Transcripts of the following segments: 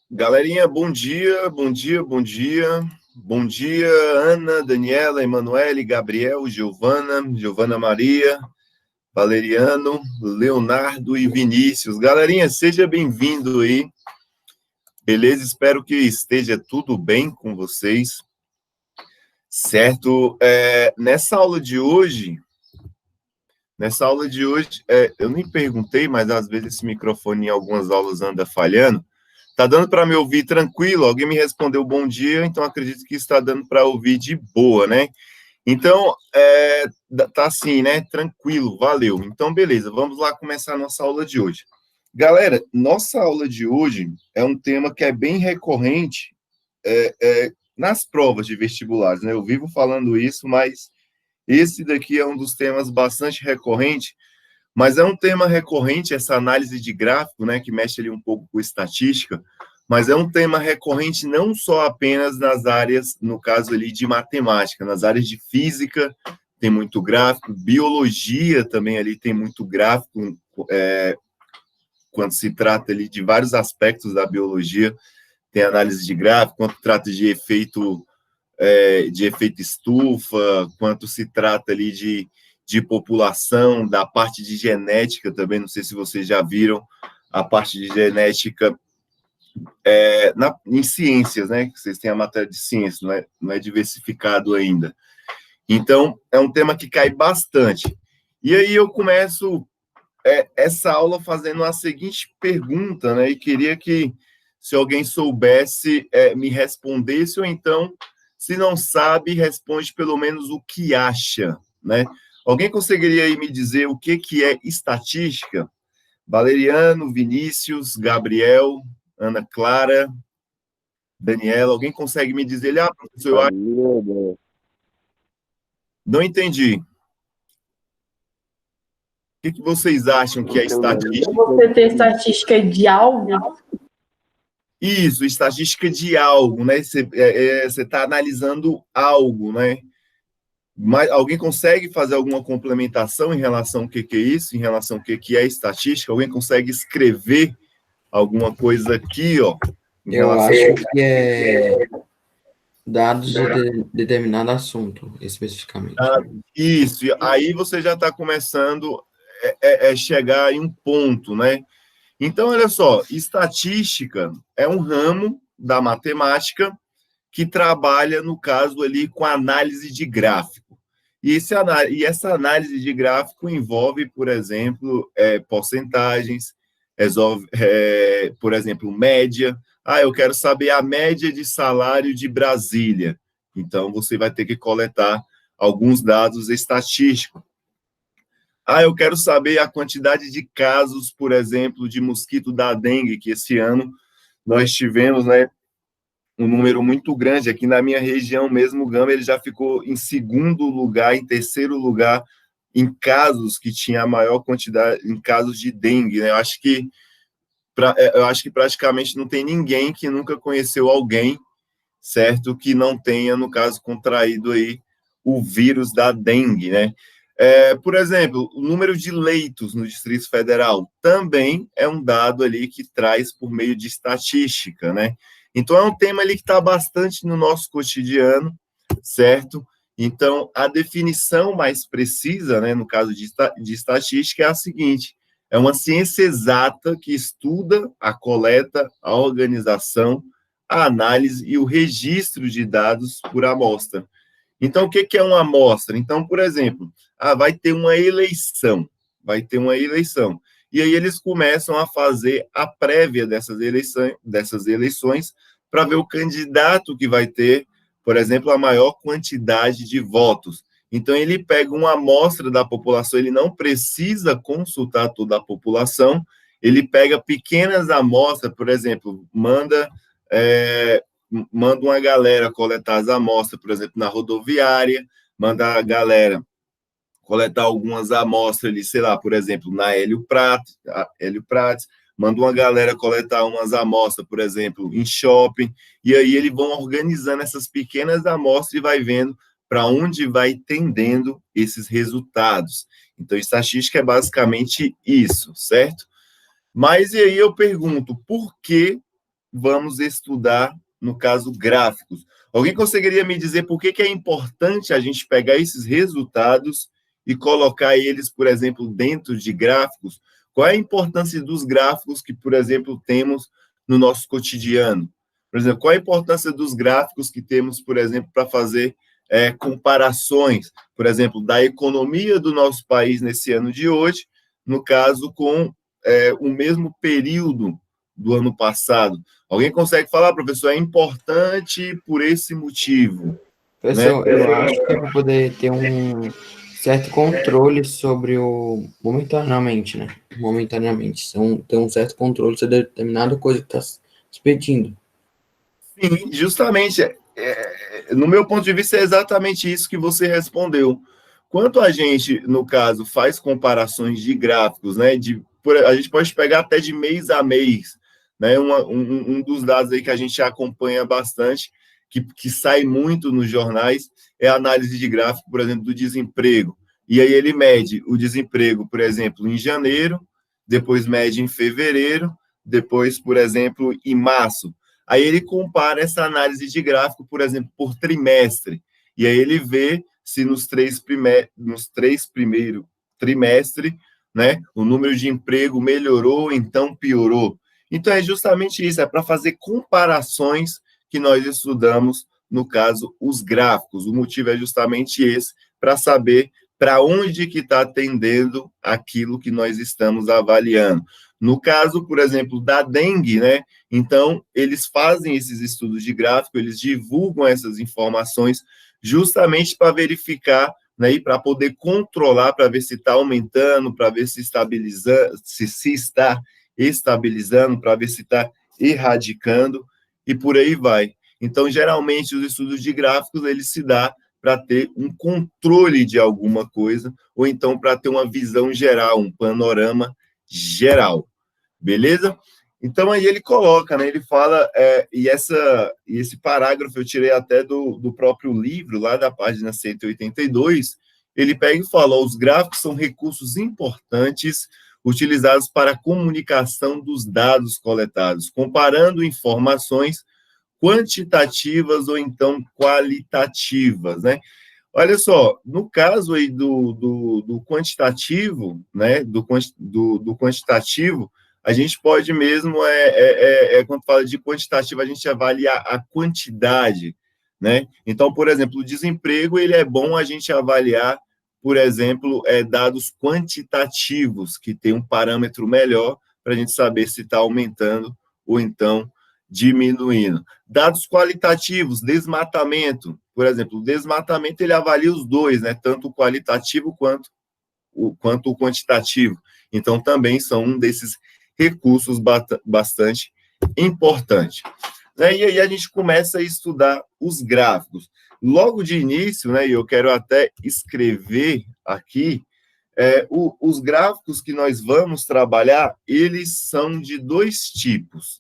Galerinha, bom dia, bom dia, bom dia. Bom dia, Ana, Daniela, Emanuele, Gabriel, Giovana Maria, Valeriano, Leonardo e Vinícius. Galerinha, seja bem-vindo aí. Beleza? Espero que esteja tudo bem com vocês. Certo? Nessa aula de hoje, eu nem perguntei, mas às vezes esse microfone em algumas aulas anda falhando. Tá dando para me ouvir tranquilo? Alguém me respondeu bom dia, então acredito que está dando para ouvir de boa, né? Então, tá assim, né? Tranquilo, valeu. Então, beleza, vamos lá começar a nossa aula de hoje. Galera, nossa aula de hoje é um tema que é bem recorrente nas provas de vestibulares, né? Eu vivo falando isso, mas esse daqui é um dos temas bastante recorrente, mas é um tema recorrente, essa análise de gráfico, né, que mexe ali um pouco com estatística, mas é um tema recorrente não só apenas nas áreas, no caso ali, de matemática, nas áreas de física tem muito gráfico, biologia também ali tem muito gráfico, quando se trata ali de vários aspectos da biologia, tem análise de gráfico, quando trata de efeito estufa, quanto se trata ali de população, da parte de genética também, não sei se vocês já viram a parte de genética em ciências, né? Vocês têm a matéria de ciências, não é diversificado ainda. Então, é um tema que cai bastante. E aí eu começo essa aula fazendo a seguinte pergunta, né? E queria que, se alguém soubesse, me respondesse, ou então, se não sabe, responde pelo menos o que acha, né? Alguém conseguiria aí me dizer o que é estatística? Valeriano, Vinícius, Gabriel, Ana Clara, Daniela, alguém consegue me dizer? Professor, não entendi. O que vocês acham que é estatística? Você tem estatística de algo? Isso, estatística de algo, né? Você está analisando algo, né? Mas alguém consegue fazer alguma complementação em relação ao que é isso, em relação ao que é estatística? Alguém consegue escrever alguma coisa aqui, ó? Eu acho que é dados de determinado assunto, especificamente. Isso, aí você já está começando chegar em um ponto, né? Então, olha só, estatística é um ramo da matemática que trabalha, no caso ali, com análise de gráfico. E essa análise de gráfico envolve, por exemplo, porcentagens, por exemplo, média. Eu quero saber a média de salário de Brasília. Então, você vai ter que coletar alguns dados estatísticos. Eu quero saber a quantidade de casos, por exemplo, de mosquito da dengue, que esse ano nós tivemos, né, um número muito grande. Aqui na minha região mesmo, o Gama ele já ficou em segundo lugar, em terceiro lugar, em casos que tinha a maior quantidade, em casos de dengue, né? Eu acho que praticamente não tem ninguém que nunca conheceu alguém, certo, que não tenha, no caso, contraído aí o vírus da dengue, né? Por exemplo, o número de leitos no Distrito Federal também é um dado ali que traz por meio de estatística, né? Então, é um tema ali que está bastante no nosso cotidiano, certo? Então, a definição mais precisa, né, no caso de estatística, é a seguinte: é uma ciência exata que estuda a coleta, a organização, a análise e o registro de dados por amostra. Então, o que é uma amostra? Então, por exemplo, vai ter uma eleição, e aí eles começam a fazer a prévia dessas eleições para ver o candidato que vai ter, por exemplo, a maior quantidade de votos. Então, ele pega uma amostra da população, ele não precisa consultar toda a população, ele pega pequenas amostras, por exemplo, manda uma galera coletar as amostras, por exemplo, na rodoviária, manda a galera coletar algumas amostras ali, sei lá, por exemplo, na Hélio Prates, manda uma galera coletar umas amostras, por exemplo, em shopping, e aí eles vão organizando essas pequenas amostras e vai vendo para onde vai tendendo esses resultados. Então, estatística é basicamente isso, certo? Mas e aí eu pergunto, por que vamos estudar, no caso, gráficos. Alguém conseguiria me dizer por que é importante a gente pegar esses resultados e colocar eles, por exemplo, dentro de gráficos? Qual é a importância dos gráficos que, por exemplo, temos no nosso cotidiano? Por exemplo, qual a importância dos gráficos que temos, por exemplo, para fazer comparações, por exemplo, da economia do nosso país nesse ano de hoje, no caso, com o mesmo período do ano passado? Alguém consegue falar, professor? É importante por esse motivo, Professor, né? eu acho que é para poder ter um certo controle sobre o... Momentaneamente, né? Momentaneamente. Ter um certo controle sobre determinada coisa que está se pedindo. Sim, justamente. No meu ponto de vista, é exatamente isso que você respondeu. Quanto a gente, no caso, faz comparações de gráficos, né? A gente pode pegar até de mês a mês, né? Um dos dados aí que a gente acompanha bastante, que sai muito nos jornais, é a análise de gráfico, por exemplo, do desemprego. E aí ele mede o desemprego, por exemplo, em janeiro, depois mede em fevereiro, depois, por exemplo, em março. Aí ele compara essa análise de gráfico, por exemplo, por trimestre. E aí ele vê se nos três primeiros trimestres, né, o número de emprego melhorou, então piorou. Então é justamente isso, é para fazer comparações que nós estudamos, no caso, os gráficos. O motivo é justamente esse, para saber para onde que está tendendo aquilo que nós estamos avaliando. No caso, por exemplo, da dengue, né? Então, eles fazem esses estudos de gráfico, eles divulgam essas informações justamente para verificar, né, e para poder controlar, para ver se está aumentando, para ver se estabilizando, se está estabilizando, para ver se está erradicando, e por aí vai. Então, geralmente, os estudos de gráficos, eles se dão para ter um controle de alguma coisa, ou então para ter uma visão geral, um panorama geral, beleza? Então, aí ele coloca, né, ele fala, e esse parágrafo eu tirei até do próprio livro, lá da página 182, ele pega e fala, os gráficos são recursos importantes utilizados para a comunicação dos dados coletados, comparando informações quantitativas ou então qualitativas, né? Olha só, no caso aí do quantitativo, né, do quantitativo, a gente pode mesmo, quando fala de quantitativo, a gente avaliar a quantidade, né? Então, por exemplo, o desemprego, ele é bom a gente avaliar, por exemplo, dados quantitativos, que tem um parâmetro melhor para a gente saber se está aumentando ou então diminuindo. Dados qualitativos, desmatamento, por exemplo, o desmatamento ele avalia os dois, né? Tanto o qualitativo quanto o quantitativo. Então, também são um desses recursos bastante importante. Né? E aí a gente começa a estudar os gráficos. Logo de início, né, e eu quero até escrever aqui, os gráficos que nós vamos trabalhar, eles são de dois tipos.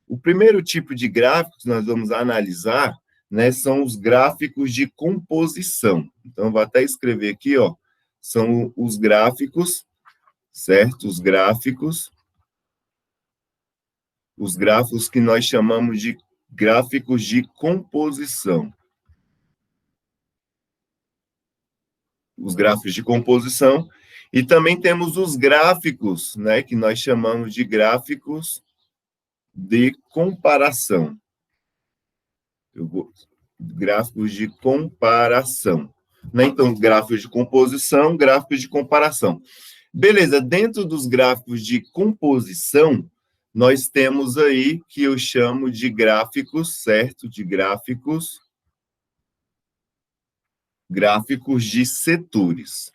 O primeiro tipo de gráficos que nós vamos analisar, né, são os gráficos de composição. Então, vou até escrever aqui, ó, são os gráficos, certo? Os gráficos que nós chamamos de gráficos de composição. Os gráficos de composição. E também temos os gráficos, né, que nós chamamos de gráficos de comparação. Gráficos de comparação. Né? Então, gráficos de composição, gráficos de comparação. Beleza, dentro dos gráficos de composição, nós temos aí que eu chamo de gráficos, certo? De gráficos de setores.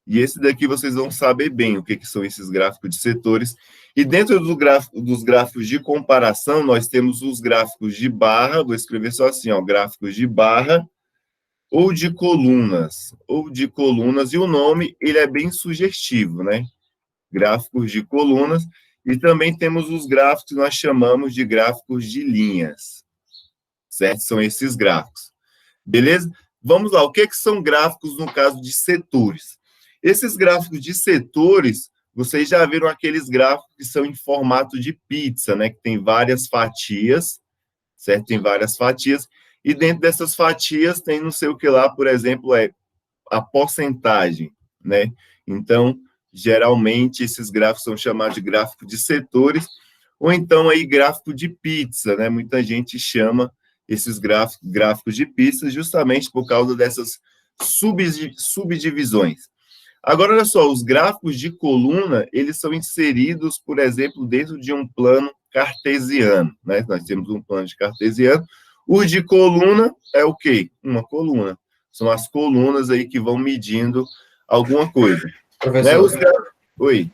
E esse daqui vocês vão saber bem o que são esses gráficos de setores. E dentro dos gráficos de comparação, nós temos os gráficos de barra, vou escrever só assim, ó, gráficos de barra, ou de colunas, e o nome, ele é bem sugestivo, né? Gráficos de colunas, e também temos os gráficos que nós chamamos de gráficos de linhas, certo? São esses gráficos, beleza? Vamos lá, o que são gráficos no caso de setores? Esses gráficos de setores vocês já viram aqueles gráficos que são em formato de pizza, né? Que tem várias fatias, certo? Tem várias fatias, e dentro dessas fatias tem não sei o que lá, por exemplo, a porcentagem, né? Então, geralmente, esses gráficos são chamados de gráfico de setores, ou então aí gráfico de pizza, né? Muita gente chama esses gráficos de pizza justamente por causa dessas subdivisões. Agora, olha só, os gráficos de coluna, eles são inseridos, por exemplo, dentro de um plano cartesiano, né? Nós temos um plano de cartesiano. O de coluna é o quê? Uma coluna. São as colunas aí que vão medindo alguma coisa. Professor, Né? Oi.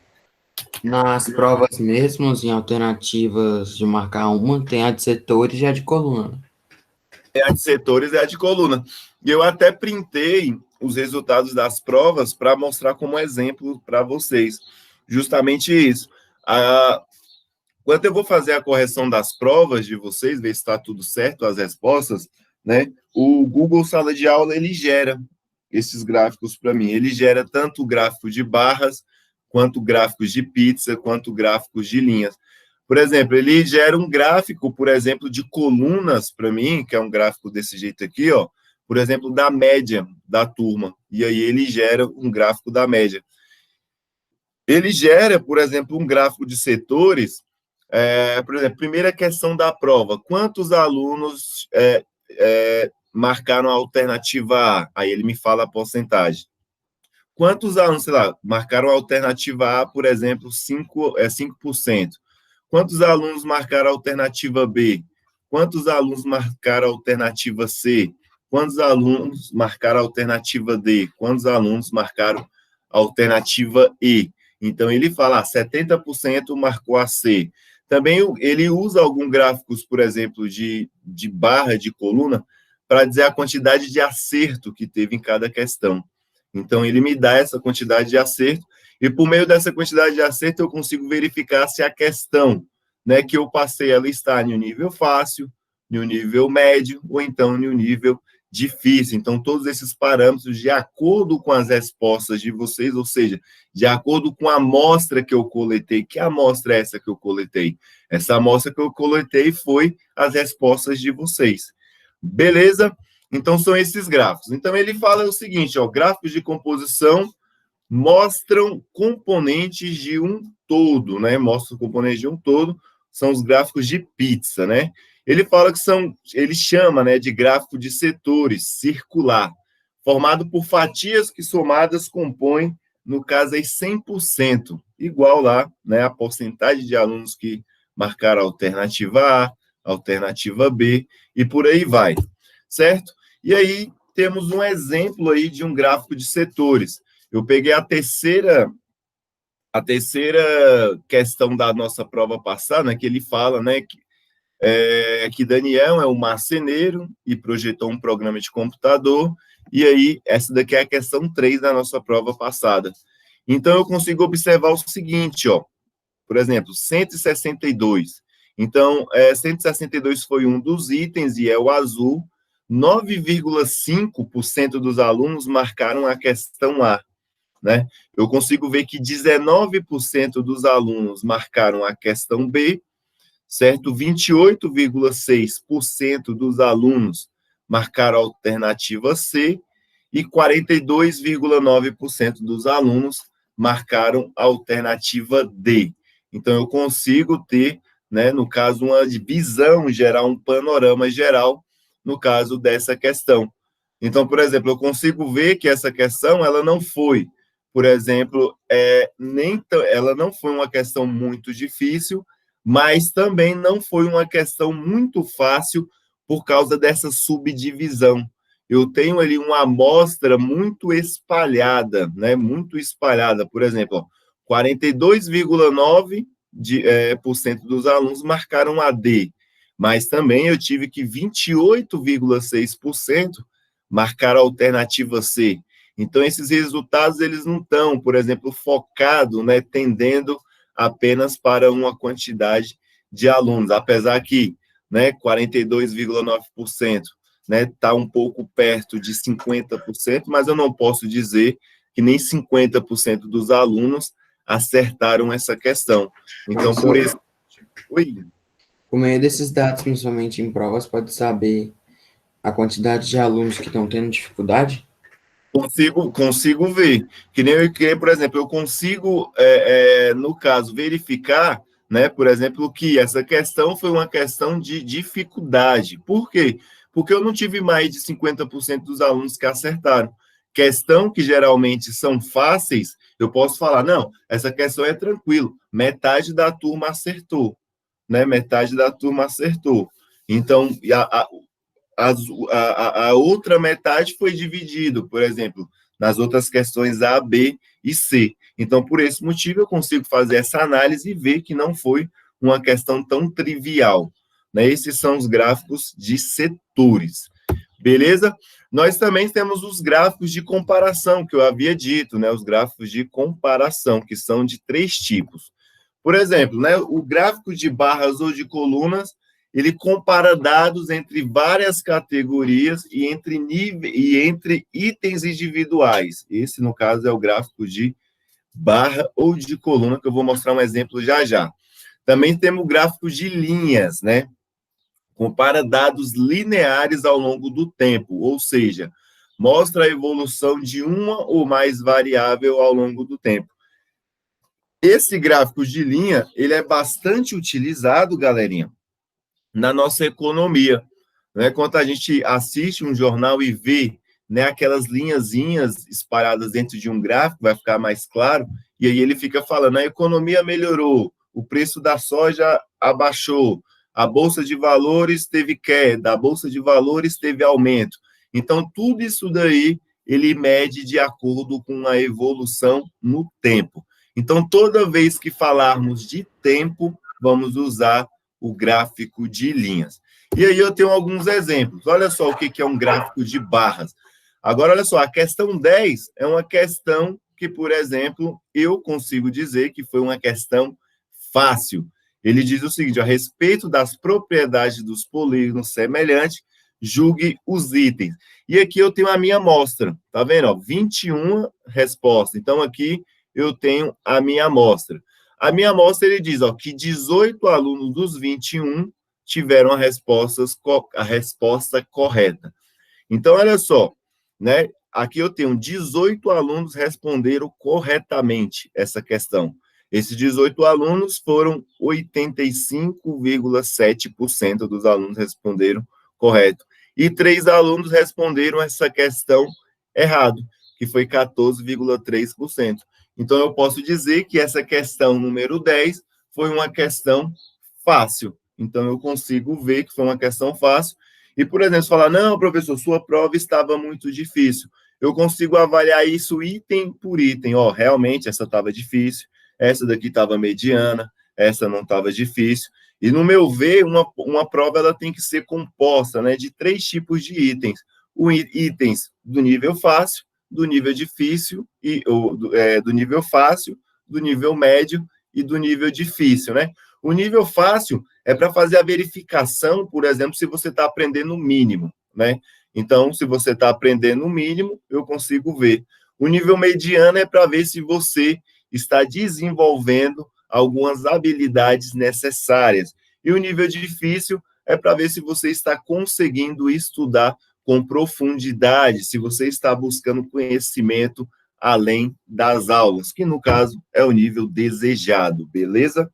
nas provas mesmo, em alternativas de marcar uma, tem a de setores e a de coluna. É a de setores e a de coluna. E eu até printei os resultados das provas para mostrar como exemplo para vocês. Justamente isso. Quando eu vou fazer a correção das provas de vocês, ver se está tudo certo, as respostas, né? O Google Sala de Aula, ele gera esses gráficos para mim. Ele gera tanto o gráfico de barras, quanto gráficos de pizza, quanto gráficos de linhas. Por exemplo, ele gera um gráfico, por exemplo, de colunas para mim, que é um gráfico desse jeito aqui, ó, por exemplo, da média da turma. E aí ele gera um gráfico da média. Ele gera, por exemplo, um gráfico de setores. Por exemplo, primeira questão da prova: quantos alunos marcaram a alternativa A? Aí ele me fala a porcentagem. Quantos alunos, sei lá, marcaram a alternativa A, por exemplo, 5%? Quantos alunos marcaram a alternativa B? Quantos alunos marcaram a alternativa C? Quantos alunos marcaram a alternativa D? Quantos alunos marcaram a alternativa E? Então, ele fala, 70% marcou a C. Também ele usa alguns gráficos, por exemplo, de barra, de coluna, para dizer a quantidade de acerto que teve em cada questão. Então, ele me dá essa quantidade de acerto, e por meio dessa quantidade de acerto, eu consigo verificar se a questão, né, que eu passei, ela está no nível fácil, no nível médio, ou então no nível difícil. Então, todos esses parâmetros, de acordo com as respostas de vocês, ou seja, de acordo com a amostra que eu coletei. Que amostra é essa que eu coletei? Essa amostra que eu coletei foi as respostas de vocês. Beleza? Então, são esses gráficos. Então, ele fala o seguinte, ó, gráficos de composição mostram componentes de um todo, né? Mostram componentes de um todo, são os gráficos de pizza, né? Ele fala que ele chama, né, de gráfico de setores, circular, formado por fatias que somadas compõem, no caso aí, 100%, igual lá, né, a porcentagem de alunos que marcaram a alternativa A, a alternativa B, e por aí vai, certo? E aí, temos um exemplo aí de um gráfico de setores. Eu peguei a terceira questão da nossa prova passada, né, que ele fala, né, que Daniel é um marceneiro e projetou um programa de computador, e aí essa daqui é a questão 3 da nossa prova passada. Então, eu consigo observar o seguinte, ó, por exemplo, 162. Então, 162 foi um dos itens, e é o azul. 9,5% dos alunos marcaram a questão A, né? Eu consigo ver que 19% dos alunos marcaram a questão B, certo? 28,6% dos alunos marcaram a alternativa C e 42,9% dos alunos marcaram a alternativa D. Então, eu consigo ter, né, no caso, uma visão geral, um panorama geral, no caso dessa questão. Então, por exemplo, eu consigo ver que essa questão, ela não foi, por exemplo, ela não foi uma questão muito difícil, mas também não foi uma questão muito fácil por causa dessa subdivisão. Eu tenho ali uma amostra muito espalhada, né? Muito espalhada. Por exemplo, 42,9% dos alunos marcaram a D, mas também eu tive que 28,6% marcaram a alternativa C. Então, esses resultados, eles não estão, por exemplo, focados, né, tendendo apenas para uma quantidade de alunos, apesar que, né, 42,9%, né, está um pouco perto de 50%, mas eu não posso dizer que nem 50% dos alunos acertaram essa questão. Então, por esse... Oi? Por meio desses dados, principalmente em provas, pode saber a quantidade de alunos que estão tendo dificuldade? Consigo ver. Por exemplo, eu consigo, no caso, verificar, né, por exemplo, que essa questão foi uma questão de dificuldade. Por quê? Porque eu não tive mais de 50% dos alunos que acertaram. Questão que geralmente são fáceis, eu posso falar, não, essa questão é tranquilo, metade da turma acertou, né? Metade da turma acertou. Então, a outra metade foi dividido, por exemplo, nas outras questões A, B e C. Então, por esse motivo, eu consigo fazer essa análise e ver que não foi uma questão tão trivial, né? Esses são os gráficos de setores. Beleza? Nós também temos os gráficos de comparação, que eu havia dito, né? Os gráficos de comparação, que são de 3 tipos. Por exemplo, né, o gráfico de barras ou de colunas, ele compara dados entre várias categorias e entre itens individuais. Esse, no caso, é o gráfico de barra ou de coluna, que eu vou mostrar um exemplo já já. Também temos o gráfico de linhas, né? Compara dados lineares ao longo do tempo, ou seja, mostra a evolução de uma ou mais variável ao longo do tempo. Esse gráfico de linha, ele é bastante utilizado, galerinha, na nossa economia, né? Quando a gente assiste um jornal e vê, né, aquelas linhazinhas espalhadas dentro de um gráfico, vai ficar mais claro, e aí ele fica falando, a economia melhorou, o preço da soja abaixou, a bolsa de valores teve queda, a bolsa de valores teve aumento. Então, tudo isso daí, ele mede de acordo com a evolução no tempo. Então, toda vez que falarmos de tempo, vamos usar o gráfico de linhas. E aí eu tenho alguns exemplos. Olha só o que é um gráfico de barras. Agora, olha só, a questão 10 é uma questão que, por exemplo, eu consigo dizer que foi uma questão fácil. Ele diz o seguinte, a respeito das propriedades dos polígonos semelhantes, julgue os itens. E aqui eu tenho a minha amostra, tá vendo? Ó, 21 respostas. Então, aqui eu tenho a minha amostra. A minha amostra, ele diz, ó, que 18 alunos dos 21 tiveram a resposta correta. Então, olha só, né? Aqui eu tenho 18 alunos responderam corretamente essa questão. Esses 18 alunos foram 85,7% dos alunos responderam correto. E 3 alunos responderam essa questão errado, que foi 14,3%. Então, eu posso dizer que essa questão número 10 foi uma questão fácil. Então, eu consigo ver que foi uma questão fácil. E, por exemplo, falar, não, professor, sua prova estava muito difícil. Eu consigo avaliar isso item por item. Ó, realmente, essa estava difícil, essa daqui estava mediana, essa não estava difícil. E, no meu ver, uma prova ela tem que ser composta, né, de 3 tipos de itens. Itens do nível fácil, do nível difícil, do nível fácil, do nível médio e do nível difícil, né? O nível fácil é para fazer a verificação, por exemplo, se você está aprendendo o mínimo, né? Então, se você está aprendendo o mínimo, eu consigo ver. O nível mediano é para ver se você está desenvolvendo algumas habilidades necessárias. E o nível difícil é para ver se você está conseguindo estudar com profundidade, se você está buscando conhecimento além das aulas, que no caso é o nível desejado, beleza?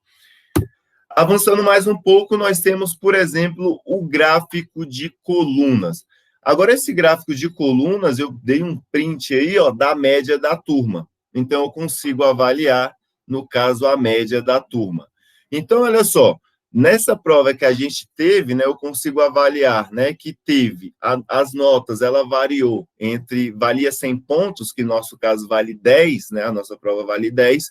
Avançando mais um pouco, nós temos, por exemplo, o gráfico de colunas. Agora, esse gráfico de colunas, eu dei um print aí, ó, da média da turma. Então, eu consigo avaliar, no caso, a média da turma. Então, olha só, nessa prova que a gente teve, né, eu consigo avaliar, né, que teve as notas, ela valia 100 pontos, que no nosso caso vale 10, né, a nossa prova vale 10.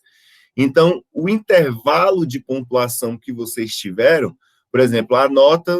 Então, o intervalo de pontuação que vocês tiveram, por exemplo,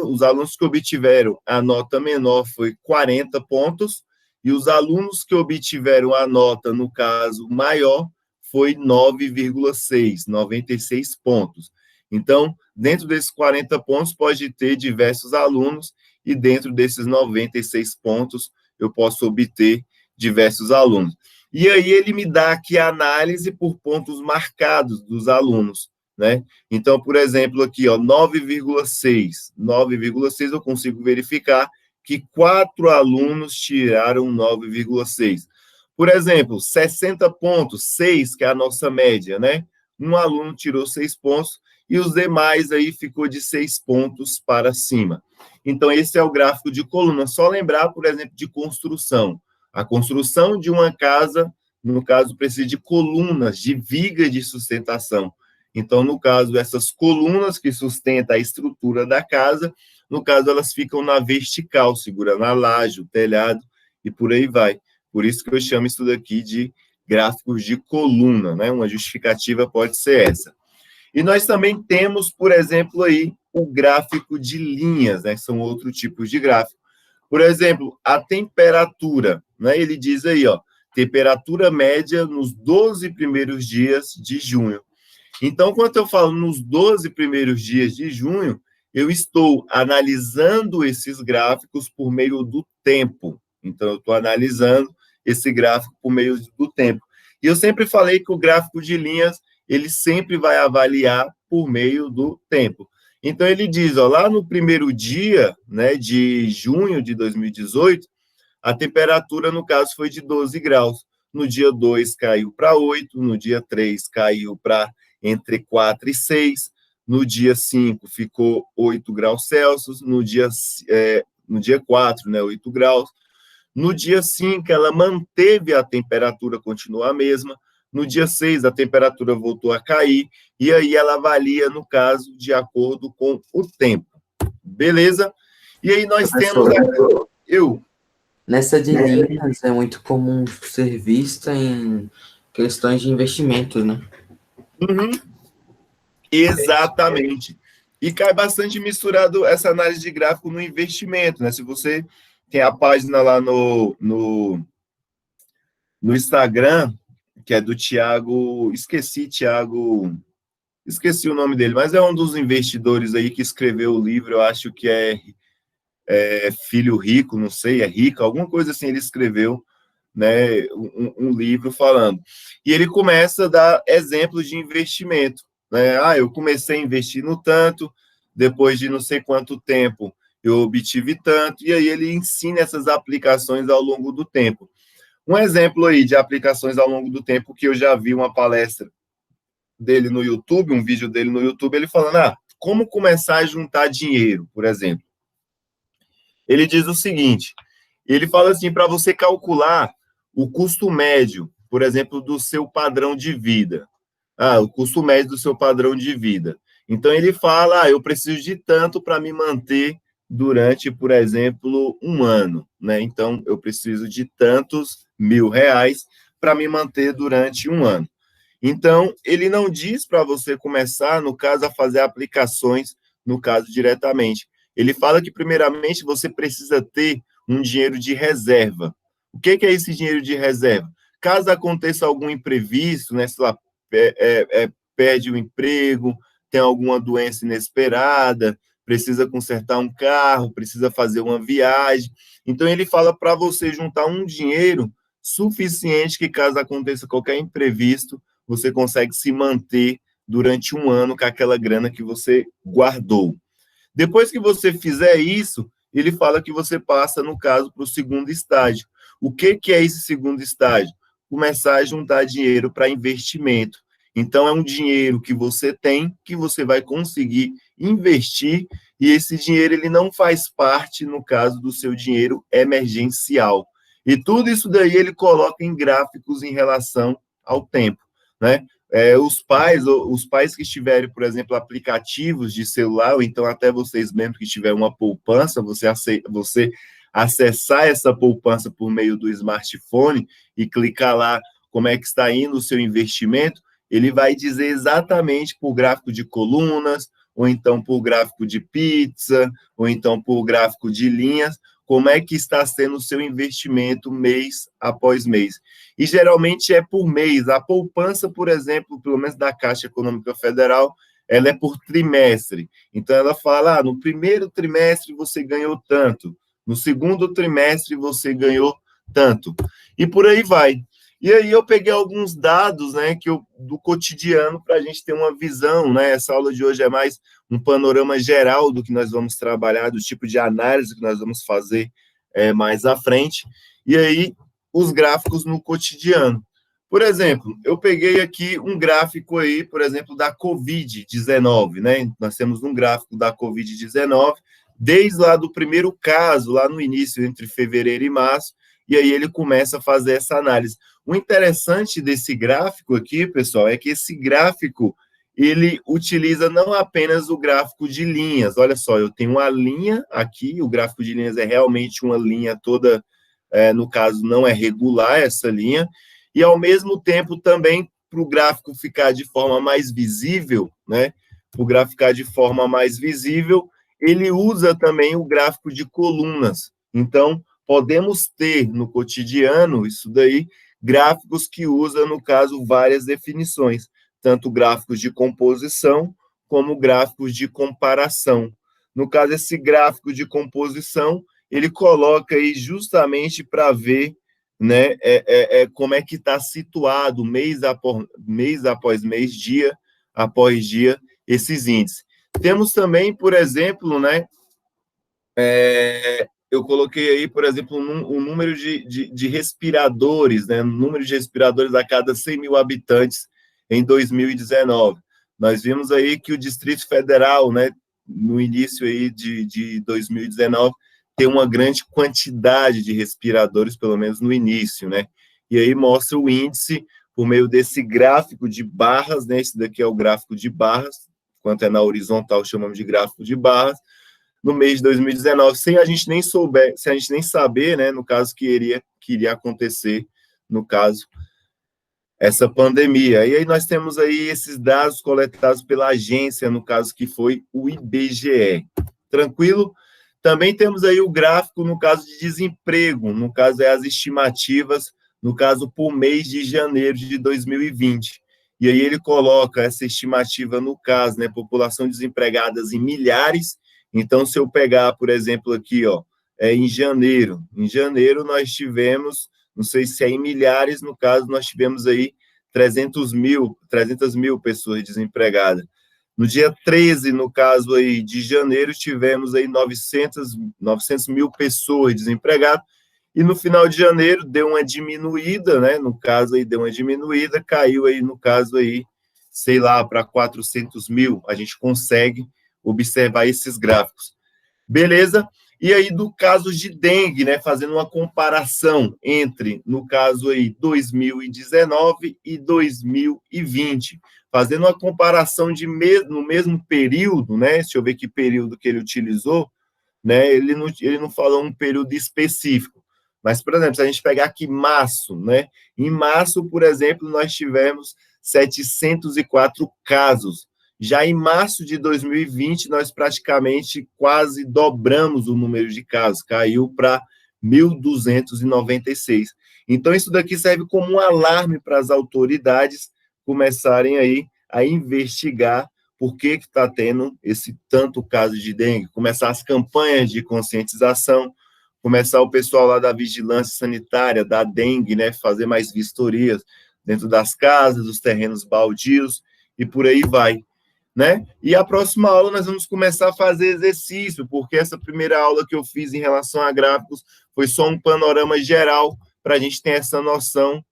os alunos que obtiveram a nota menor foi 40 pontos, e os alunos que obtiveram a nota, no caso, maior, foi 9,6, 96 pontos. Então, dentro desses 40 pontos, pode ter diversos alunos, e dentro desses 96 pontos, eu posso obter diversos alunos. E aí ele me dá aqui a análise por pontos marcados dos alunos, né? Então, por exemplo, aqui, ó, 9,6. 9,6 eu consigo verificar que 4 alunos tiraram 9,6. Por exemplo, 60 pontos, 6, que é a nossa média, né? Um aluno tirou 6 pontos e os demais aí ficou de 6 pontos para cima. Então, esse é o gráfico de coluna. Só lembrar, por exemplo, de construção. A construção de uma casa, no caso, precisa de colunas, de viga de sustentação. Então, no caso, essas colunas que sustentam a estrutura da casa, no caso, elas ficam na vertical, segurando a laje, o telhado, e por aí vai. Por isso que eu chamo isso daqui de gráficos de coluna, né? Uma justificativa pode ser essa. E nós também temos, por exemplo, aí, o gráfico de linhas, né? São outros tipos de gráfico. Por exemplo, a temperatura, né? Ele diz aí, ó, temperatura média nos 12 primeiros dias de junho. Então, quando eu falo nos 12 primeiros dias de junho, eu estou analisando esses gráficos por meio do tempo. Então, eu estou analisando esse gráfico por meio do tempo. E eu sempre falei que o gráfico de linhas, ele sempre vai avaliar por meio do tempo. Então, ele diz, ó, lá no primeiro dia, né, de junho de 2018, a temperatura, no caso, foi de 12 graus. No dia 2, caiu para 8. No dia 3, caiu para entre 4 e 6. No dia 5, ficou 8 graus Celsius. No dia 4, né, 8 graus. No dia 5, ela manteve a temperatura, continua a mesma. No dia 6, a temperatura voltou a cair, e aí ela avalia, no caso, de acordo com o tempo. Beleza? E aí nós temos... Nessa de linhas, é muito comum ser vista em questões de investimento, né? Uhum. Exatamente. E cai bastante misturado essa análise de gráfico no investimento, né? Se você tem a página lá no Instagram, que é do Thiago, esqueci o nome dele, mas é um dos investidores aí que escreveu o livro, eu acho que é Filho Rico, não sei, é Rico, alguma coisa assim, ele escreveu, né, um livro falando. E ele começa a dar exemplos de investimento, né? Eu comecei a investir no tanto, depois de não sei quanto tempo eu obtive tanto, e aí ele ensina essas aplicações ao longo do tempo. Um exemplo aí de aplicações ao longo do tempo que eu já vi uma palestra dele no YouTube, um vídeo dele no YouTube, ele falando, como começar a juntar dinheiro, por exemplo. Ele diz o seguinte, ele fala assim, para você calcular o custo médio, por exemplo, do seu padrão de vida. O custo médio do seu padrão de vida. Então, ele fala, eu preciso de tanto para me manter durante, por exemplo, um ano, né? Então, eu preciso de tantos R$1.000 para me manter durante um ano. Então, ele não diz para você começar, no caso, a fazer aplicações, no caso, diretamente. Ele fala que, primeiramente, você precisa ter um dinheiro de reserva. O que é esse dinheiro de reserva? Caso aconteça algum imprevisto, né, sei lá, perde o emprego, tem alguma doença inesperada, precisa consertar um carro, precisa fazer uma viagem. Então, ele fala para você juntar um dinheiro suficiente que, caso aconteça qualquer imprevisto, você consegue se manter durante um ano com aquela grana que você guardou. Depois que você fizer isso, ele fala que você passa, no caso, para o segundo estágio. O que é esse segundo estágio? Começar a juntar dinheiro para investimento. Então, é um dinheiro que você tem, que você vai conseguir investir, e esse dinheiro ele não faz parte, no caso, do seu dinheiro emergencial. E tudo isso daí ele coloca em gráficos em relação ao tempo, né? Os pais que tiverem, por exemplo, aplicativos de celular, ou então até vocês mesmos que tiverem uma poupança, você acessar essa poupança por meio do smartphone e clicar lá como é que está indo o seu investimento, ele vai dizer exatamente por gráfico de colunas, ou então por gráfico de pizza, ou então por gráfico de linhas, como é que está sendo o seu investimento mês após mês. E geralmente é por mês. A poupança, por exemplo, pelo menos da Caixa Econômica Federal, ela é por trimestre. Então, ela fala, no primeiro trimestre você ganhou tanto, no segundo trimestre você ganhou tanto. E por aí vai. E aí eu peguei alguns dados, né, do cotidiano para a gente ter uma visão, né? Essa aula de hoje é mais um panorama geral do que nós vamos trabalhar, do tipo de análise que nós vamos fazer mais à frente. E aí, os gráficos no cotidiano. Por exemplo, eu peguei aqui um gráfico aí, por exemplo, da Covid-19, né? Nós temos um gráfico da Covid-19, desde lá do primeiro caso, lá no início, entre fevereiro e março, e aí ele começa a fazer essa análise. O interessante desse gráfico aqui, pessoal, é que esse gráfico, ele utiliza não apenas o gráfico de linhas. Olha só, eu tenho uma linha aqui, o gráfico de linhas é realmente uma linha toda, no caso, não é regular essa linha, e, ao mesmo tempo, também, para o gráfico ficar de forma mais visível, né? Para o gráfico ficar de forma mais visível, ele usa também o gráfico de colunas. Então, podemos ter no cotidiano, isso daí, gráficos que usam, no caso, várias definições, tanto gráficos de composição, como gráficos de comparação. No caso, esse gráfico de composição, ele coloca aí justamente para ver, né, como é que está situado mês após mês, dia após dia, esses índices. Temos também, por exemplo, né, eu coloquei aí, por exemplo, um número de respiradores, né, número de respiradores a cada 100 mil habitantes em 2019. Nós vimos aí que o Distrito Federal, né, no início aí de 2019, tem uma grande quantidade de respiradores, pelo menos no início, né? E aí mostra o índice por meio desse gráfico de barras, né? Esse daqui é o gráfico de barras, enquanto é na horizontal chamamos de gráfico de barras, no mês de 2019, sem a gente nem saber, né, no caso, que iria acontecer, no caso, essa pandemia. E aí nós temos aí esses dados coletados pela agência, no caso, que foi o IBGE. Tranquilo? Também temos aí o gráfico, no caso de desemprego, no caso as estimativas, no caso por mês de janeiro de 2020. E aí ele coloca essa estimativa, no caso, né, população desempregada em milhares. Então, se eu pegar, por exemplo, aqui, ó, em janeiro nós tivemos, não sei se é em milhares, no caso, nós tivemos aí 300 mil pessoas desempregadas. No dia 13, no caso aí de janeiro, tivemos aí 900 mil pessoas desempregadas, e no final de janeiro deu uma diminuída, né? No caso aí deu uma diminuída, caiu aí, no caso aí, sei lá, para 400 mil. A gente consegue observar esses gráficos. Beleza? E aí, do caso de dengue, né? Fazendo uma comparação entre, no caso aí, 2019 e 2020. Fazendo uma comparação no mesmo período, né? Deixa eu ver que período que ele utilizou, né? Ele não falou um período específico. Mas, por exemplo, se a gente pegar aqui março, né? Em março, por exemplo, nós tivemos 704 casos. Já em março de 2020, nós praticamente quase dobramos o número de casos, caiu para 1.296. Então, isso daqui serve como um alarme para as autoridades começarem aí a investigar por que está tendo esse tanto caso de dengue, começar as campanhas de conscientização, começar o pessoal lá da vigilância sanitária, da dengue, né, fazer mais vistorias dentro das casas, dos terrenos baldios, e por aí vai, né? E a próxima aula nós vamos começar a fazer exercício, porque essa primeira aula que eu fiz em relação a gráficos foi só um panorama geral, para a gente ter essa noção.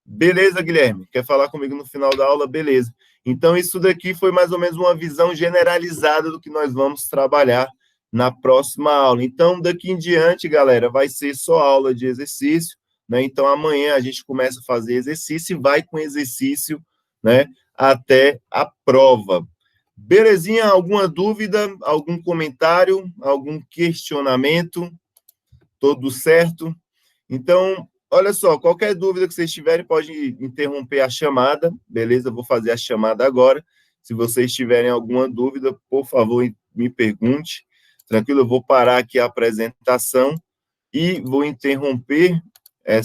Beleza, Guilherme? Quer falar comigo no final da aula? Beleza. Então, isso daqui foi mais ou menos uma visão generalizada do que nós vamos trabalhar na próxima aula. Então, daqui em diante, galera, vai ser só aula de exercício, né? Então, amanhã a gente começa a fazer exercício e vai com exercício, né, até a prova. Belezinha? Alguma dúvida, algum comentário, algum questionamento? Tudo certo? Então, olha só, qualquer dúvida que vocês tiverem, pode interromper a chamada, beleza? Eu vou fazer a chamada agora. Se vocês tiverem alguma dúvida, por favor, me pergunte. Tranquilo? Eu vou parar aqui a apresentação e vou interromper